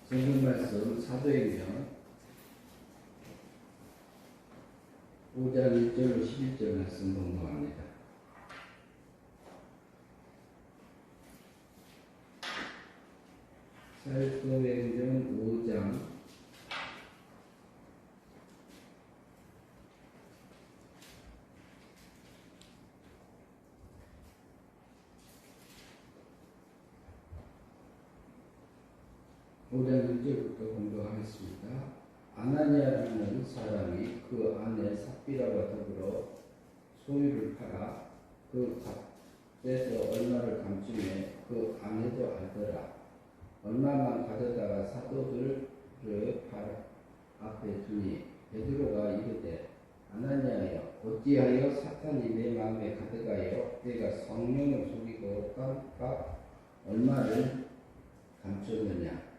성경 말씀 사도행전 5장 1절로 11절 말씀 공부합니다. 사도행전 5장 1절부터 공부하겠습니다. 아나니아라는 사람이 그 아내 삽비라와 더불어 소유를 팔아 그 값에서 얼마를 감추매 그 아내도 알더라. 얼마만 가져다가 사도들을 발 앞에 두니 베드로가 이르되 아나니아여 어찌하여 사탄이 내 마음에 가득하여 내가 성령을 속이고 땅값 얼마를 감췄느냐.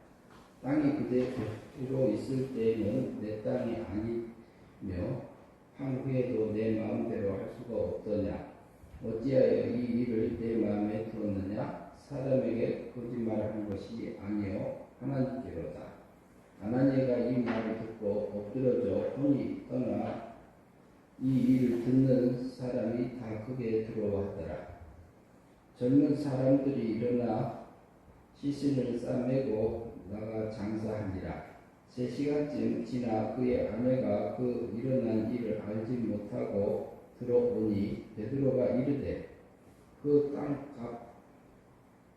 땅이 그대로 있을 때에는 내 땅이 아니며 한 후에도 내 마음대로 할 수가 없더냐. 어찌하여 이 일을 내 마음에 두었느냐. 사람에게 거짓말하는 것이 아니요 하나님께로다. 아나니아가 이 말을 듣고 엎드러져 혼이 떠나 이 일을 듣는 사람이 다 크게 두려워하더라. 젊은 사람들이 일어나 시신을 싸매고 나가 장사하니라. 3시간쯤 지나 그의 아내가 그 일어난 일을 알지 못하고 들어오니 베드로가 이르되 그 땅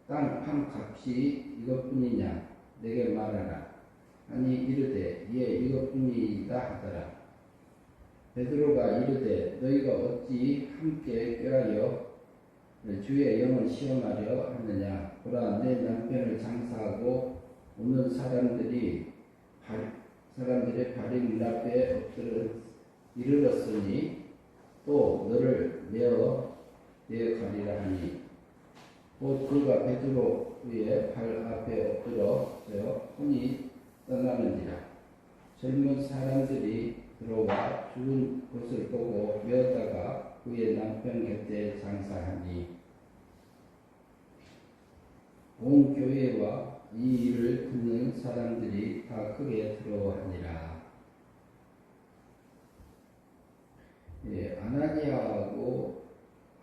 한 값이 이것뿐이냐 내게 말하라. 아니 이르되 예 이것뿐이다 하더라. 베드로가 이르되 너희가 어찌 함께 꾀하여 주의 영을 시험하려 하느냐. 보라 내 남편을 장사하고 오는 사람들의 발이 문 앞에 엎드려 이르렀으니 또 너를 내어 가리라 하니 곧 그가 베드로의 발 앞에 엎드려 혼이 떠나는지라. 젊은 사람들이 들어와 죽은 것을 보고 메었다가 그의 남편 곁에 장사하니 온 교회와 이 일을 듣는 사람들이 다 크게 두려워하니라.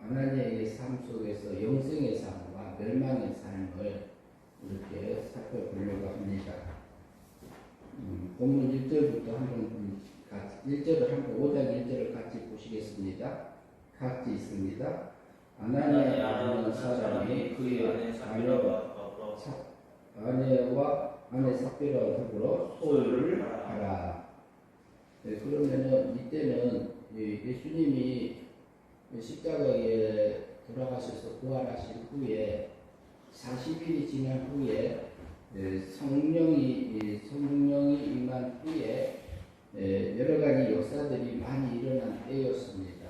아나니아의 삶 속에서 영생의 삶과 멸망의 삶을 이렇게 살펴보려고 합니다. 본문 1절부터 한번 5장 1절을 같이 보시겠습니다. 같이 있습니다. 아나니아라는 사람이 그의 아내 삽비라와 더불어 소유를 팔아. 그러면은 이때는 예수님이 십자가에 돌아가셔서 부활하신 후에 40일이 지난 후에 성령이 임한 후에 여러 가지 역사들이 많이 일어난 때였습니다.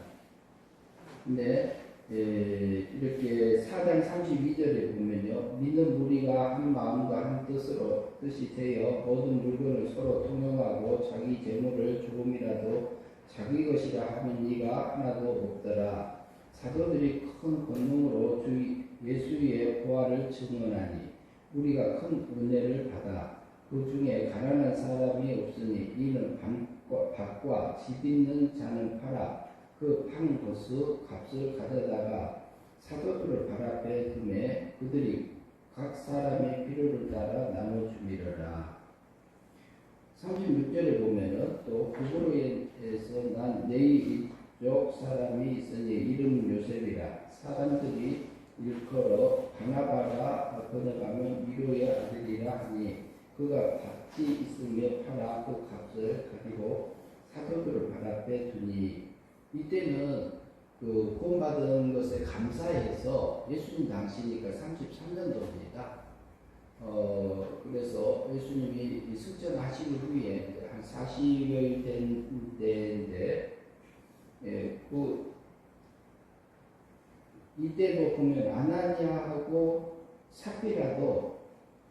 근데 이렇게 4장 32절에 보면요. 믿는 무리가 한 마음과 한 뜻이 되어 모든 물건을 서로 통용하고 자기 재물을 조금이라도 자기 것이라 하는 이가 하나도 없더라. 사도들이 큰 권능으로 주 예수의 부활을 증언하니 우리가 큰 은혜를 받아 그 중에 가난한 사람이 없으니 이는 밭과 집 있는 자는 팔아 그 판 도수 값을 가져다가 사도들을 발 앞에 두매 그들이 각 사람의 필요를 따라 나눠주리라. 36절에 보면은 또 구브로에서 난 네이 이족 사람이 있으니 이름 요셉이라. 사람들이 일컬어 바나바라 번역하면 미로의 아들이라 하니 그가 밭이 있으며 팔아 그 값을 가지고 사도들을 발 앞에 두니. 이때는 그 구원받은 것에 감사해서 예수님 당시니까 33년도입니다. 그래서 예수님이 승천하신 후에 한 40일 된 때인데, 이때도 보면 아나니아하고 삽비라도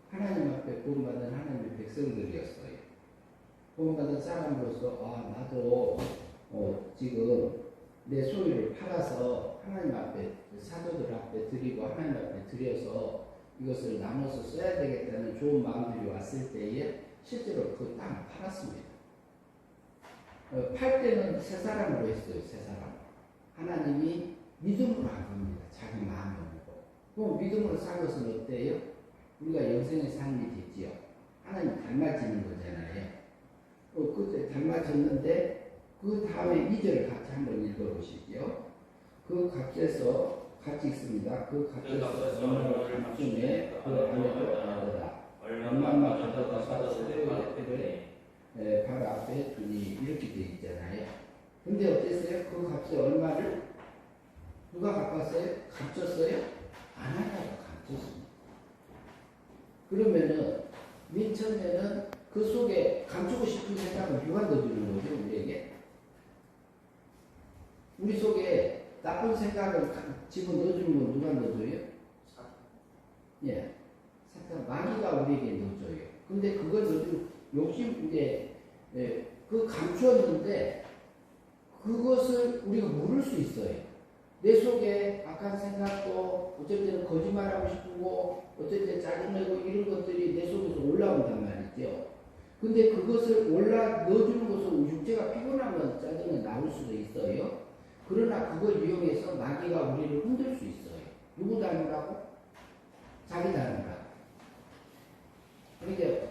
하나님 앞에 구원받은 하나님의 백성들이었어요. 구원받은 사람으로서 나도 지금 내 소유를 팔아서 하나님 앞에 사도들 앞에 드리고 하나님 앞에 드려서 이것을 나눠서 써야 되겠다는 좋은 마음들이 왔을 때에 실제로 그 땅을 팔았습니다. 팔 때는 세 사람으로 했어요. 세 사람. 하나님이 믿음으로 한 겁니다. 자기 마음이 오고. 그럼 믿음으로 산 것은 어때요? 우리가 영생의 삶이 됐지요. 하나님 닮아지는 거잖아요. 그때 닮아졌는데 그 다음에 2절을 같이 한번 읽어보시죠. 그 값에서 같이 읽습니다. 그 값에서 얼마를 감춤에 그 안에도 받으라. 얼마만 받아다가 새로운 때를 바로 앞에 두니 이렇게 되어 있잖아요. 근데 어땠어요? 그 값에 얼마를 누가 갚았어요? 값졌어요? 아나니아가 값졌습니다. 그러면은 맨 처음에는 그 속에 감추고 싶은 생각을 누가 넣어주는 거죠? 우리에게 우리 속에 나쁜 생각을 집어넣어주는 건 누가 넣어줘요? 예, 사탄 마귀가 우리에게 넣어줘요. 근데 그걸 넣어주는 욕심 이제 그 감추었는데 그것을 우리가 모를 수 있어요. 내 속에 악한 생각도 어쩔 때는 거짓말하고 싶고 어쩔 때 짜증내고 이런 것들이 내 속에서 올라온단 말이죠. 근데 그것을 넣어주는 것은 육체가 피곤하면 짜증이 나올 수도 있어요. 그러나 그걸 이용해서 마귀가 우리를 흔들 수 있어요. 누구 닮으라고? 자기 닮으라고. 그러니까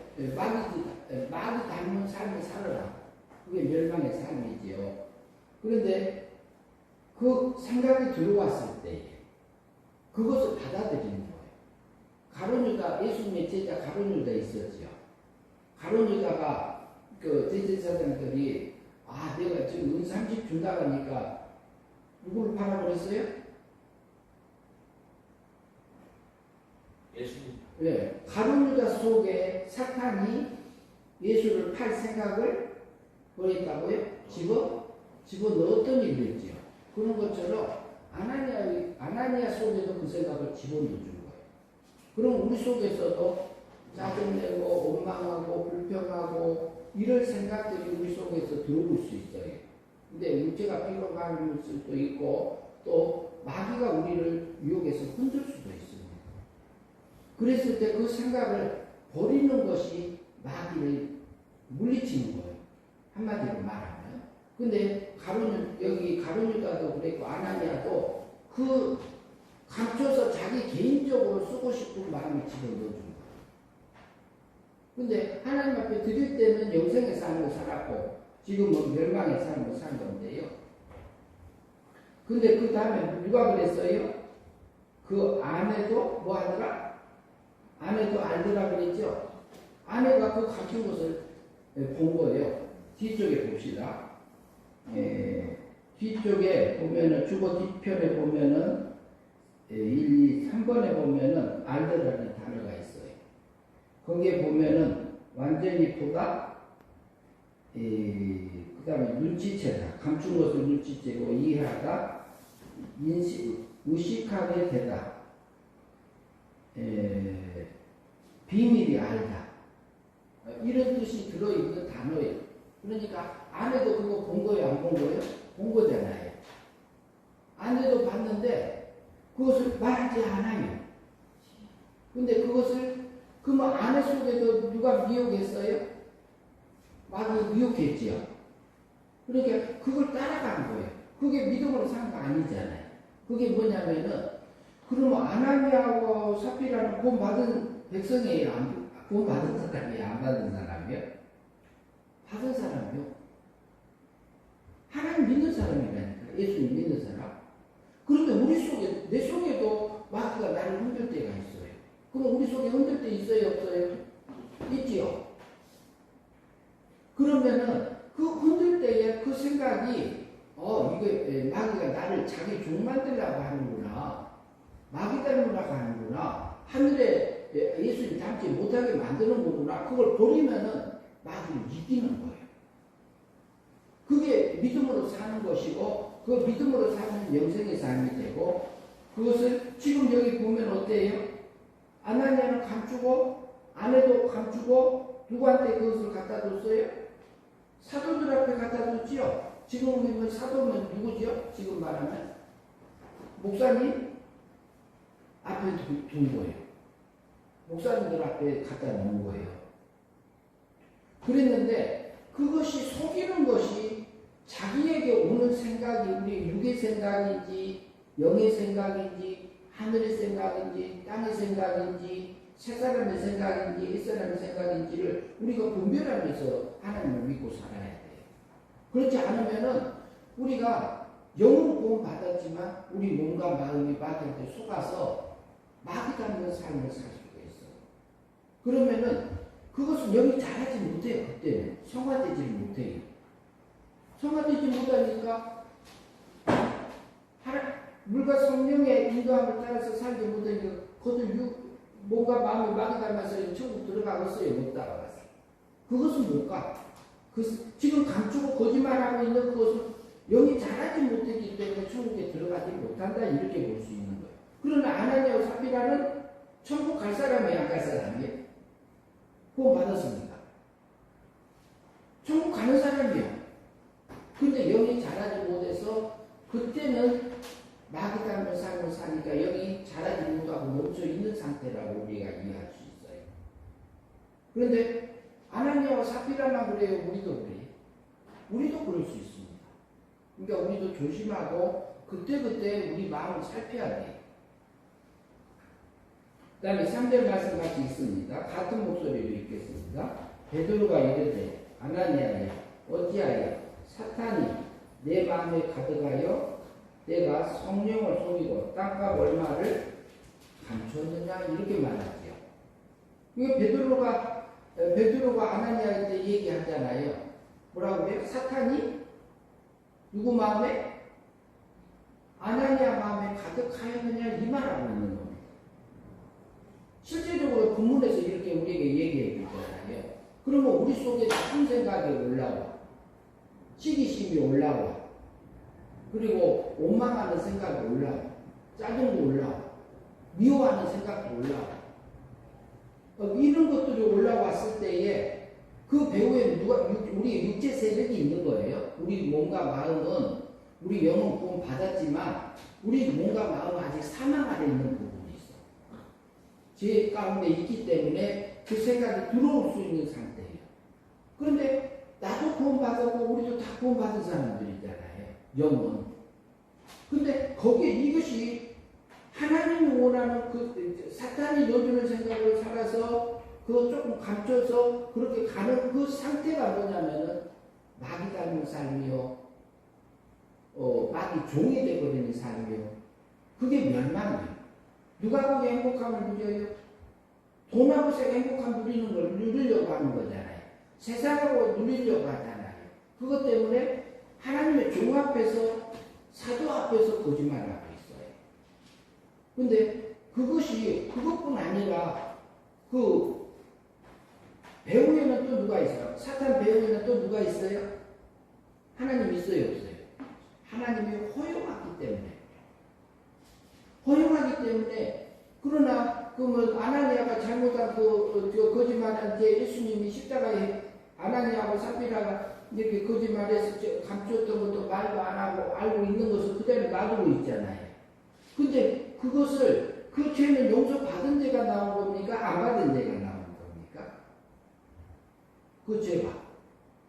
마귀 닮은 삶을 살아라. 그게 멸망의 삶이지요. 그런데 그 생각이 들어왔을 때 그것을 받아들이는 거예요. 가룟유다, 예수님의 제자 가룟유다 있었죠. 가룟유다가 그 대제사장들이 내가 지금 은 30 준다고 하니까 누구를 팔아버렸어요? 예수님. 네, 가룟유다 속에 사탄이 예수를 팔 생각을 뭐했다고요? 집어 넣었더니 그랬지요. 그런 것처럼 아나니아 속에도 그 생각을 집어넣어준 거예요. 그럼 우리 속에서도 짜증내고 원망하고 불평하고 이런 생각들이 우리 속에서 들어올 수 있어요. 근데 육체가 피로감일 수도 있고 또 마귀가 우리를 유혹해서 흔들 수도 있습니다. 그랬을 때 그 생각을 버리는 것이 마귀를 물리치는 거예요. 한마디로 말하면. 근데 여기 가룟유다도 그랬고 아나니아도 그 감춰서 자기 개인적으로 쓰고 싶은 마음이 집어넣어준 거예요. 근데 하나님 앞에 드릴 때는 영생의 삶을 살았고 지금은 멸망의 삶을 산 건데요. 근데 그 다음에 누가 그랬어요? 그 아내도 뭐 하더라? 아내도 알더라 그랬죠? 아내가 그 갇힌 것을 본 거예요. 뒤쪽에 봅시다. 뒤쪽에 보면은 주거 뒤편에 보면은 1, 2, 3번에 보면은 알더라는 단어가 있어요. 거기에 보면은 완전히 보다 그 다음에 눈치채다. 감춘 것을 눈치채고 이해하다. 의식하게 되다. 비밀이 알다. 이런 뜻이 들어있는 단어예요. 그러니까 아내도 그거 본 거예요? 안 본 거예요? 본 거잖아요. 아내도 봤는데 그것을 말하지 않아요. 근데 그것을 그러면 아내 속에도 누가 미혹했어요? 마귀가 미혹했지요. 그러니까 그걸 따라간 거예요. 그게 믿음으로 산 거 아니잖아요. 그게 뭐냐면은 그러면 아나니아와 삽비라는 본 받은 백성이에요? 본 받은 사람이에요? 안 받은 사람이에요? 받은 사람이요. 하나님 믿는 사람이라니까. 예수님 믿는 사람. 그런데 우리 속에, 내 속에도 마귀가 나를 흔들 때가 있어요. 그럼 우리 속에 흔들 때 있어요? 없어요? 있지요. 그러면은 그 흔들 때에 그 생각이 이게 마귀가 나를 자기 종 만들려고 하는구나. 마귀 닮으려고 하는구나. 하늘에 예수님 닮지 못하게 만드는 거구나. 그걸 버리면은 마귀를 이기는 거예요. 그게 믿음으로 사는 것이고 그 믿음으로 사는 영생의 삶이 되고 그것을 지금 여기 보면 어때요? 아나니아는 감추고 아내도 감추고 누구한테 그것을 갖다 줬어요? 사도들 앞에 갖다 줬지요. 지금 보면 사도면 누구지요? 지금 말하면 목사님 앞에 둔 거예요. 목사님들 앞에 갖다 놓은 거예요. 그랬는데 그것이 속이는 것이 자기에게 오는 생각이 우리 육의 생각인지 영의 생각인지 하늘의 생각인지 땅의 생각인지 세 사람의 생각인지 이 사람의 생각인지를 우리가 분별하면서 하나님을 믿고 살아야 돼요. 그렇지 않으면은 우리가 영은 구원 받았지만 우리 몸과 마음이 받을 때 속아서 마귀 닮은 삶을 살 수가 있어요. 그러면은 그것은 영이 자라지 못해요. 그때는 성화되지 못해요. 성화되지 못하니까 물과 성령의 인도함을 따라서 살지 못하니까 그것을 몸과 마음이 마귀 닮아서 천국 들어가겠어요? 못 따라갔어요. 그것은 못 가. 지금 감추고 거짓말하고 있는 그것은 영이 자라지 못했기 때문에 천국에 들어가지 못한다 이렇게 볼 수 있는 거예요. 그러나 아나니아와 삽비라는 천국 갈 사람이에요? 안 갈 사람이에요? 구원 받았습니다. 천국 가는 사람이에요. 근데 영이 자라지 못해서 그때는 마귀 닮은 삶을 사니까 영이 자라지 못하고 멈춰 있는 상태라고 우리가 이해할 수 있어요. 그런데 아나니아와 삽비라만 그래요? 우리도 그래요? 우리도 그럴 수 있습니다. 그러니까 우리도 조심하고 그때그때 우리 마음을 살펴야 돼요. 그 다음에 3절 말씀 같이 있습니다. 같은 목소리로 읽겠습니다. 베드로가 이르되 아나니아야 어찌하여 사탄이 내 마음에 가득하여 내가 성령을 속이고 땅값 얼마를 감추었느냐 이렇게 말하지요. 그러니까 베드로가 아나니아한테 얘기하잖아요. 뭐라고 그래요? 사탄이 누구 마음에? 아나니아 마음에 가득하였느냐 이 말하고 있는 겁니다. 실제적으로 본문에서 이렇게 우리에게 얘기해 주잖아요. 그러면 우리 속에 나쁜 생각이 올라와. 시기심이 올라와. 그리고 원망하는 생각이 올라와. 짜증도 올라와. 미워하는 생각도 올라와. 이런 것들이 올라왔을 때에 그 배후에 우리 육체 세력이 있는 거예요. 우리 몸과 마음은 우리 영은 구원 받았지만 우리 몸과 마음은 아직 사망 아래 있는 부분이 있어. 죄 가운데 있기 때문에 그 생각이 들어올 수 있는 상태예요. 그런데 나도 구원 받았고 우리도 다 구원 받은 사람들이잖아요. 영은. 근데 거기에 이것이 하나님이 원하는 그 사탄이 넣어주는 생각을 살아서 그거 조금 감춰서 그렇게 가는 그 상태가 뭐냐면은 마귀 닮은 삶이요. 마귀 종이 되어버리는 삶이요. 그게 멸망이에요. 누가 그게 행복함을 누려요? 돈하고 행복함 누리는 걸 누리려고 하는 거잖아요. 세상하고 누리려고 하잖아요. 그것 때문에 하나님의 종 앞에서 사도 앞에서 거짓말을 하고 있어요. 근데 그것뿐 아니라 그 배후에는 또 누가 있어요? 사탄 배후에는 또 누가 있어요? 하나님 있어요, 없어요? 하나님이 허용하기 때문에 그러나 그러면 아나니아가 잘못한 거짓말한 게 예수님이 십자가에 아나니아하고 삽비라가 이렇게 거짓말해서 감추었던 것도 말도 안 하고 알고 있는 것을 그대로 놔두고 있잖아요. 근데 그것을 그 죄는 용서받은 죄가 나온 겁니까? 안 받은 죄가 나온 겁니까? 그 죄가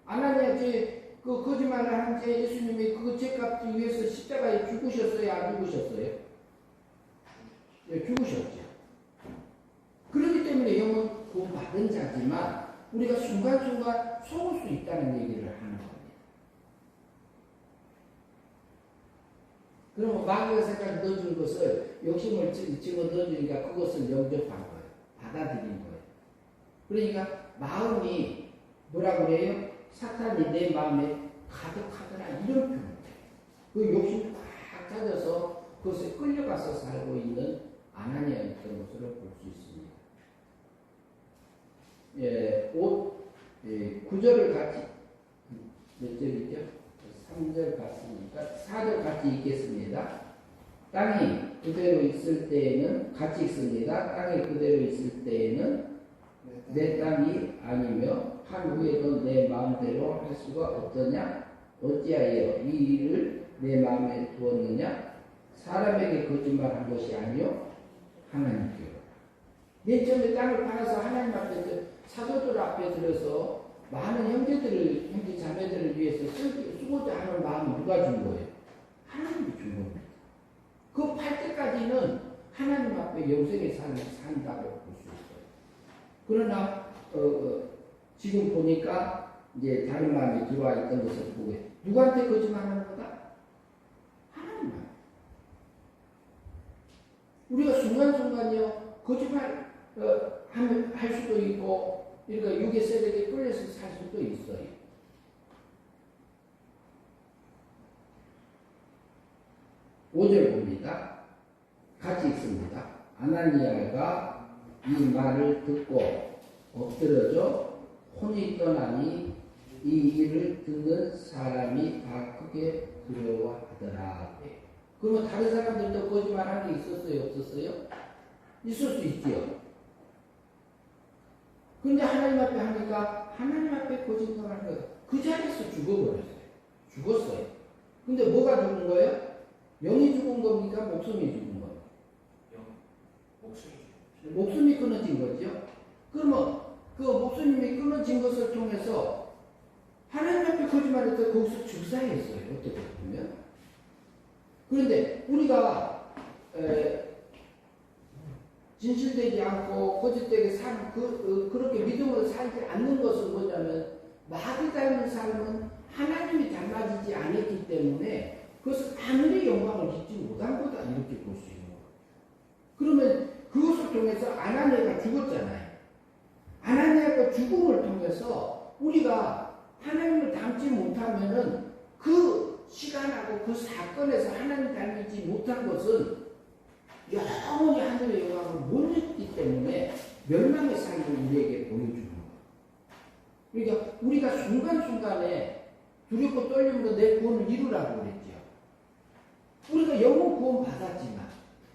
아나니아 죄, 그 거짓말을 한 죄 예수님이 그 죄값 위해서 십자가에 죽으셨어요? 안 죽으셨어요? 네, 죽으셨죠. 그렇기 때문에 영은 구원받은 자지만 우리가 순간순간 속을 수 있다는 얘기를 하는 겁니다. 그러면 마귀가 생각에 넣어준 것을 욕심을 집어 넣어주니까 그것을 영접한 거예요. 받아들인 거예요. 그러니까 마음이 뭐라고 그래요? 사탄이 내 마음에 가득하더라 이런 표현이에요. 그 욕심이 꽉 찾아서 그것에 끌려가서 살고 있는 아나니아였던 것으로 볼 수 있습니다. 9절을 같이 몇 절이죠? 3절 같습니까? 4절 같이 읽겠습니다. 땅이 그대로 있을 때에는 같이 읽습니다. 땅이 그대로 있을 때에는 내 땅이 아니며 한 후에도 내 마음대로 할 수가 없더냐? 어찌하여 이 일을 내 마음에 두었느냐? 사람에게 거짓말한 것이 아니요 하나님께로. 맨 처음에 땅을 팔아서 하나님 앞에 사도들 앞에 들어서 많은 형제 자매들을 위해서 쓰고자 하는 마음을 누가 준 거예요? 하나님이 준 겁니다. 그 팔 때까지는 하나님 앞에 영생의 삶을 산다고 볼 수 있어요. 그러나 지금 보니까 이제 다른 마음이 들어와 있던 것을 보고 누구한테 거짓말하는 거다? 하나님만. 우리가 순간순간요 거짓말 할 수도 있고, 그러니까 육의 세력에 끌려서 살 수도 있어요. 오절 봅니다. 같이 읽습니다. 아나니아가 이 말을 듣고 엎드러져 혼이 떠나니 이 일을 듣는 사람이 다 크게 두려워하더라. 그러면 다른 사람들도 거짓말하는 게 있었어요? 없었어요? 있을 수 있지요. 그런데 하나님 앞에 하니까 하나님 앞에 거짓말하는 거예요. 그 자리에서 죽어버렸어요. 죽었어요. 근데 뭐가 죽은 거예요? 영이 죽은 겁니까? 목숨이 죽은 겁니까? 목숨이 끊어진 거죠. 그러면 그 목숨이 끊어진 것을 통해서 하나님 앞에 거짓말해서 거기서 죽사했어요. 어떻게 보면. 그런데 우리가 진실되지 않고 거짓되게 사는 그렇게 믿음으로 살지 않는 것은 뭐냐면 마귀 닮은 삶은 하나님이 닮아지지 않았기 때문에 그것은 하늘의 영광을 잊지 못한 거다, 이렇게 볼 수 있는 거예요. 그러면 그것을 통해서 아나니아가 죽었잖아요. 아나니아가 죽음을 통해서 우리가 하나님을 닮지 못하면은 그 시간하고 그 사건에서 하나님 닮지 못한 것은 영원히 하늘의 영광을 못 잊기 때문에 멸망의 삶을 우리에게 보여주는 거예요. 그러니까 우리가 순간순간에 두렵고 떨림으로 내 구원을 이루라고 그랬죠. 우리가 영원 구원 받았지만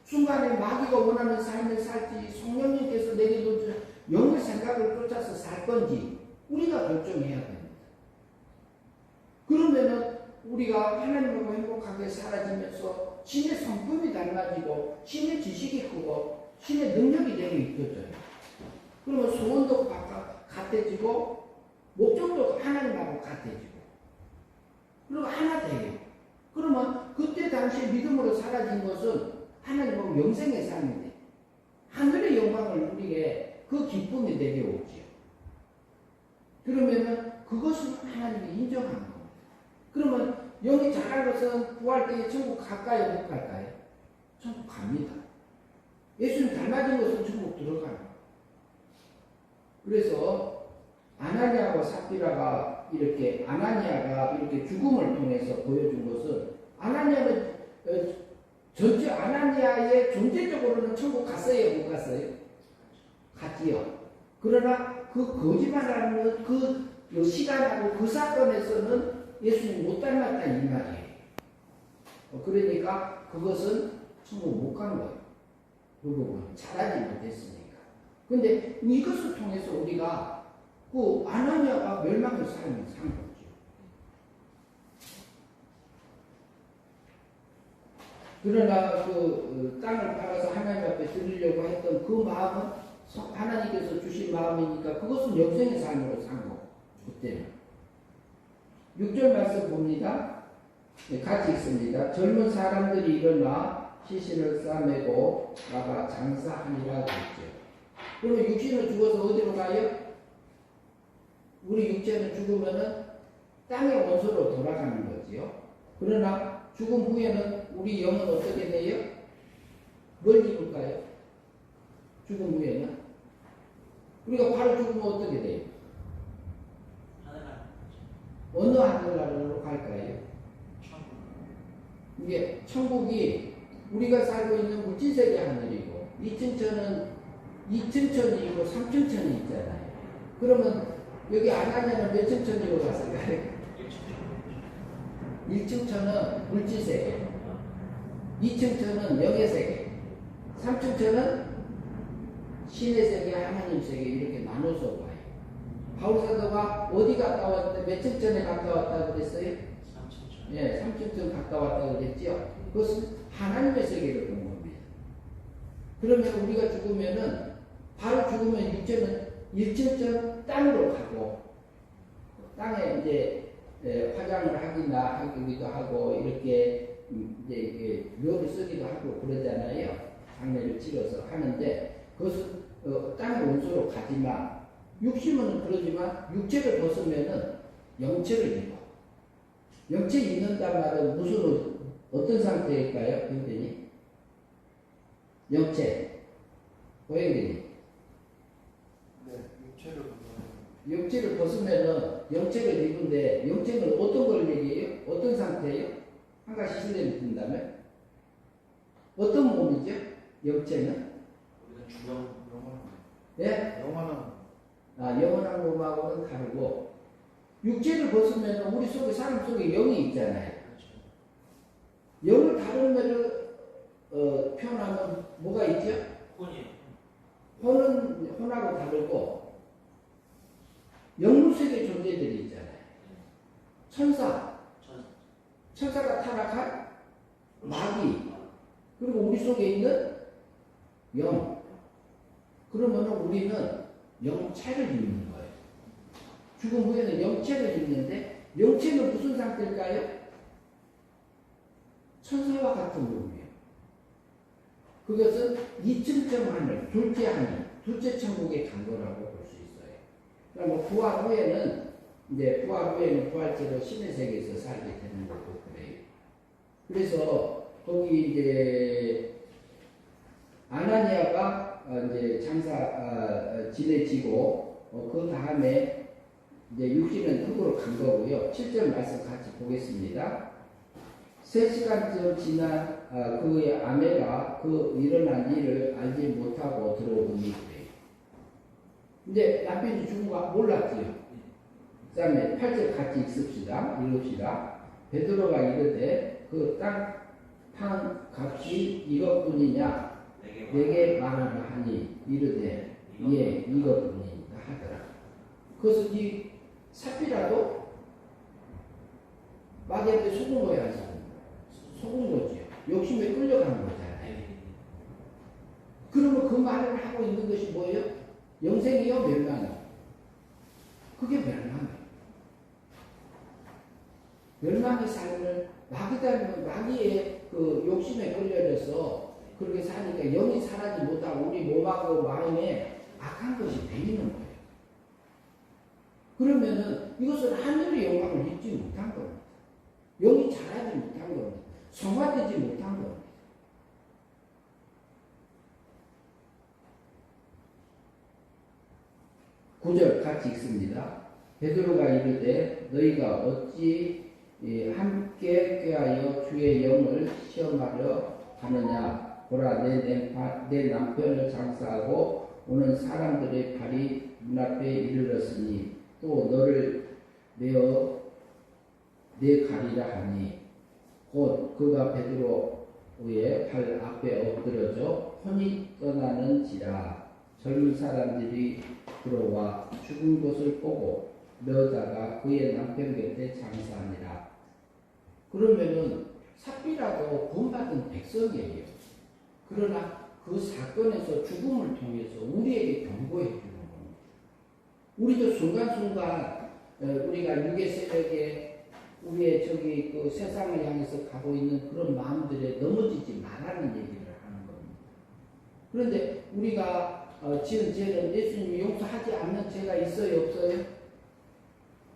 순간에 마귀가 원하는 삶을 살지 성령님께서 내게 주신 영의 생각을 쫓아서 살 건지 우리가 결정해야 됩니다. 그러면은 우리가 하나님하고 행복하게 살아지면서 신의 성품이 닮아지고 신의 지식이 크고 신의 능력이 내게 있어져요. 그러면 소원도 같아지고 목적도 하나님하고 같아지고 그리고 하나 돼요. 그러면 그때 당시에 믿음으로 사라진 것은 하나님하고 영생의 삶인데 하늘의 영광을 우리에게 그 기쁨이 내게 오지요. 그러면은 그것은 하나님이 인정하는 겁니다. 그러면 영이 잘한 것은 구할 때에 천국 갈까요? 못 갈까요? 천국 갑니다. 예수님 닮아진 것은 천국 들어가요. 그래서 아나니아와 삽비라가 아나니아가 이렇게 죽음을 통해서 보여준 것은 아나니아는 전체 아나니아의 존재적으로는 천국 갔어요? 못 갔어요? 갔지요. 그러나 그 거짓말하는 그 시간하고 그 사건에서는 예수님 못 닮았다 이 말이에요. 그러니까 그것은 천국 못 간 거예요. 그 부분 잘하지 못했으니까. 근데 이것을 통해서 우리가 그 아나니아가 멸망의 삶을 산 거죠. 그러나 그 땅을 팔아서 하나님 앞에 드리려고 했던 그 마음은 하나님께서 주신 마음이니까 그것은 영생의 삶으로 산 거고 그때는. 6절 말씀 봅니다. 네, 같이 읽습니다. 젊은 사람들이 일어나 시신을 싸매고 나가 장사하니라 했죠. 그러면 육신은 죽어서 어디로 가요? 우리 육체는 죽으면은 땅의 원소로 돌아가는 거지요. 그러나 죽음 후에는 우리 영은 어떻게 돼요? 뭘 입을까요? 죽음 후에는 우리가 바로 죽으면 어떻게 돼요? 어느 하늘나라로 갈까요? 이게 천국이 우리가 살고 있는 물질세계 하늘이고 2층천은 2층천이고 3층천이 있잖아요. 그러면 여기 아나니아는 몇 층천으로 갔을까요? 1층천은 물질세계, 2층천은 영의세계, 3층천은 신의 세계, 하나님 세계 이렇게 나눠서 봐요. 바울사도가 어디 갔다 왔을 때 몇 층천에 갔다 왔다고 그랬어요? 3층천. 예, 3층천 갔다 왔다고 그랬죠. 그것은 하나님의 세계를 본 겁니다. 그러면 우리가 죽으면은 바로 죽으면 육체는 일절전 땅으로 가고 땅에 이제 화장을 하기도 하고 이렇게 이제 이게 묘를 쓰기도 하고 그러잖아요. 장례를 치러서 하는데 그것은 땅의 원소로 가지만 육신은 그러지만 육체를 벗으면은 영체를 입어. 영체 입는단 말은 무슨 어떤 상태일까요, 선생님? 영체, 고영빈이. 영체를 벗으면은 영체를 입은데 영체는 어떤 걸 얘기해요? 어떤 상태예요? 한 가지 실례를 든다면 어떤 몸이죠? 영체는? 우리는 주영 영원. 네? 영원한. 영원한 몸하고는 다르고 육체를 벗으면 우리 속에 사람 속에 영이 있잖아요. 그렇죠. 영을 다른 면을 표현하면 뭐가 있죠? 혼이요. 혼하고 다르고 영무세계 존재들이 있잖아요. 천사가 타락한 마귀, 그리고 우리 속에 있는 영. 그러면 우리는 영체를 입는 거예요. 죽음 후에는 영체를 입는데 영체는 무슨 상태일까요? 천사와 같은 몸이에요. 그것은 2층점 하늘, 둘째 하늘, 둘째 천국에 간 거라고 볼 수 있어요. 그러면 부활 후에는 부활체로 신의 세계에서 살게 되는 거고 그래요. 그래서 거기 이제 아나니아가 이제 장사 지내지고 그 다음에 이제 육신은 흙으로 간 거고요. 7절 말씀 같이 보겠습니다. 3시간쯤 지난 그의 아내가 그 일어난 일을 알지 못하고 들어오니 그래요. 근데 남편이 죽은 거 몰랐지요. 그 다음에 8절 같이 읽읍시다. 베드로가 이르되 그 땅 판 값이 이것뿐이냐 내게 말하라 하니 이르되 예 이것뿐이다 하더라. 그것은 이 삽비라도 마귀한테 속은 거야. 속은 거지요. 욕심에 끌려가는 거잖아요. 그러면 그 말을 하고 있는 것이 뭐예요? 영생이요? 멸망이요? 그게 멸망이에요. 멸망의 삶을 마귀의 그 욕심에 끌려져서 그렇게 사니까 영이 살아지 못하고 우리 몸하고 마음에 악한 것이 배이는 거예요. 그러면은 이것은 하늘의 영광을 입지 못한 겁니다. 영이 자라지 못한 겁니다. 성화되지 못한 겁니다. 구절 같이 읽습니다. 베드로가 이르되 너희가 어찌 함께 꾀하여 주의 영을 시험하려 하느냐. 보라 내 남편을 장사하고 오는 사람들의 발이 눈앞에 이르렀으니 또 너를 내어 내 가리라 하니 곧 그가 베드로의 발 앞에 엎드려져 혼이 떠나는지라. 젊은 사람들이 들어와 죽은 것을 보고 메어다가 그의 남편 곁에 장사하니라. 그러면은 삽비라도 구원받은 백성이에요. 그러나 그 사건에서 죽음을 통해서 우리에게 경고해 주는 겁니다. 우리도 순간순간 우리가 육의 세력에 우리의 그 세상을 향해서 가고 있는 그런 마음들에 넘어지지 말라는 얘기를 하는 겁니다. 그런데 우리가 지은 죄는 예수님이 용서하지 않는 죄가 있어요, 없어요?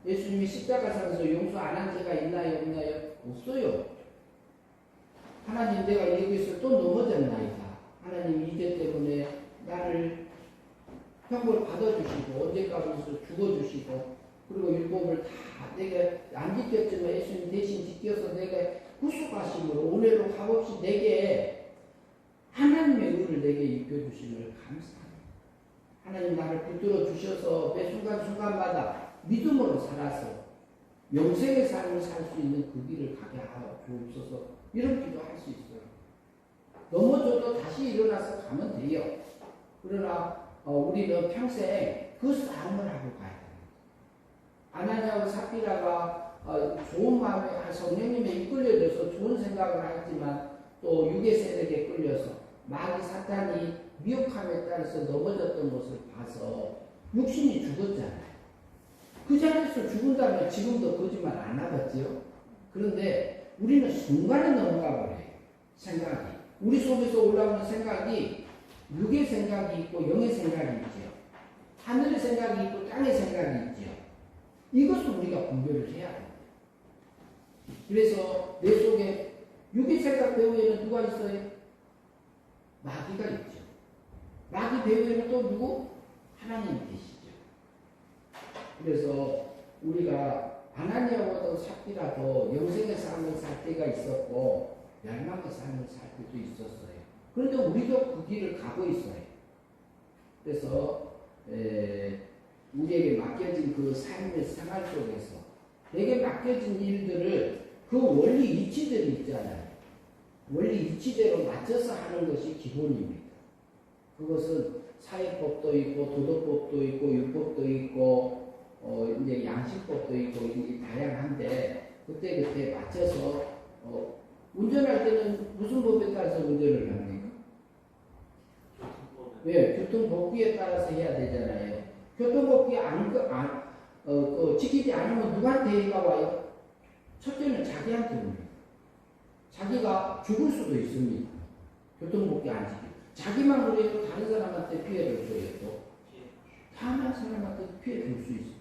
예수님이 십자가상에서 용서 안 한 죄가 있나요, 없나요? 없어요. 하나님 내가 여기서 또 넘어졌나이다. 하나님 이 죄 때문에 나를 형벌 받아주시고 언제까지 죽어주시고 그리고 율법을 다 내가 안 지켰지만 예수님 대신 지켜서 내가 구속하심으로 오늘로 값없이 내게 하나님의 의를 내게 입혀주심을 감사합니다. 하나님 나를 붙들어 주셔서 매 순간순간마다 믿음으로 살아서 영생의 삶을 살 수 있는 그 길을 가게 하여 주옵소서. 이런 기도할 수 있어요. 넘어져도 다시 일어나서 가면 돼요. 그러나 우리는 평생 그 싸움을 하고 가야 됩니다. 아나니아와 삽비라가 좋은 마음에 성령님에 이끌려져서 좋은 생각을 하지만 또 육의 세력에 끌려서 마귀 사탄이 위협함에 따라서 넘어졌던 것을 봐서 육신이 죽었잖아요. 그 자리에서 죽은 다음에 지금도 거짓말 안 하겠지요? 그런데 우리는 순간에 넘어가 버려요. 생각이. 우리 속에서 올라오는 생각이 육의 생각이 있고 영의 생각이 있죠. 하늘의 생각이 있고 땅의 생각이 있죠. 이것을 우리가 분별을 해야 돼요. 그래서 내 속에 육의 생각 배후에는 누가 있어요? 마귀가 있죠. 마귀 배후에는 또 누구? 하나님이 계시죠. 그래서 우리가 아나니아와도 삽비라도 영생의 삶을 살 때가 있었고 멸망의 삶을 살 때도 있었어요. 그런데 우리도 그 길을 가고 있어요. 그래서 우리에게 맡겨진 그 삶의 생활 속에서 내게 맡겨진 일들을 그 원리 이치들이 있잖아요. 원리 이치대로 맞춰서 하는 것이 기본입니다. 그것은 사회법도 있고 도덕법도 있고 율법도 있고 이제 양식법도 있고 이게 다양한데 그때 맞춰서 운전할 때는 무슨 법에 따라서 운전을 합니까? 왜? 교통법규에 따라서 해야 되잖아요. 교통법규 지키지 않으면 누구한테 해가 와요? 첫째는 자기한테 옵니다. 자기가 죽을 수도 있습니다. 교통법규 안 지키고. 자기만 그래도 다른 사람한테 피해를 줘요. 또 다른 사람한테 피해 줄 수 있습니다.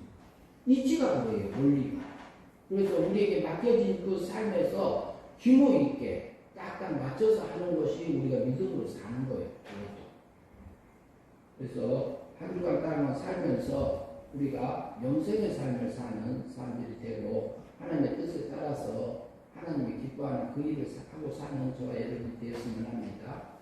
이치가 그래요. 원리가. 그래서 우리에게 맡겨진 그 삶에서 규모 있게 딱딱 맞춰서 하는 것이 우리가 믿음으로 사는 거예요. 그래서 한 주간 땅을 살면서 우리가 영생의 삶을 사는 사람들이 되고 하나님의 뜻에 따라서 하나님이 기뻐하는 그 일을 하고 사는 저와 여러분이 되었으면 합니다.